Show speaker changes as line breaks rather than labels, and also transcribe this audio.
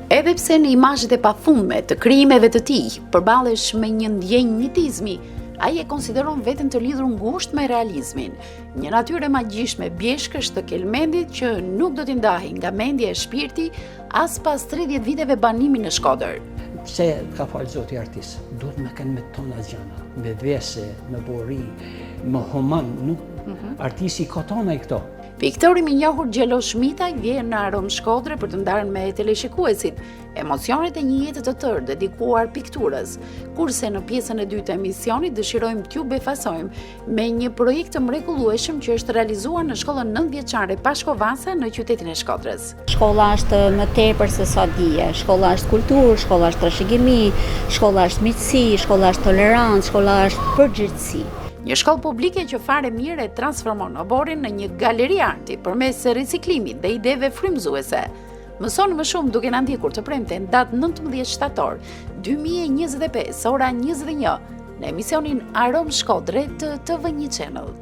Edhe pse në imazhet e pafundme të krijimeve të tij përballesh me një ndjenjë mitizmi, ai e konsideron veten të lidhur ngushtë me realizmin, një natyrë magjishme bjeshkësh të Kelmendit që nuk do t'i ndahej nga mendja e shpirti as pas 30 viteve banimi në Shkodër.
Pse ka falë Zoti artist, duhet me kanë me tona gjana, me vese, me bori, me human, nuk artisti ka tona i këto.
Piktori i njohur Gjelo Shmitaj vjen në Arom Shkodre për të ndarë me teleshikuesit emocionet e një jete të tërë dedikuar pikturës, kurse në pjesën e dytë të emisionit dëshirojmë t'ju befasojmë me një projekt të mrekullueshëm që është realizuar në shkollën 9 vjeçare Pashkovasa në qytetin e Shkodrës.
Shkolla është më tepër se sa dije. Shkolla është kulturë, shkolla është trashëgimi, shkolla është miqësi, shkolla është tolerancë, shkolla është përgjithësi.
Një shkollë publike që fare mirë e transformon Oborin në një galeri arti përmes riciklimit dhe ideve frymëzuese. Mëson më shumë duke na ndjekur të premten datë 19 shtator 2025 ora 21 në emisionin Arom Shkodre të TV1 Channel.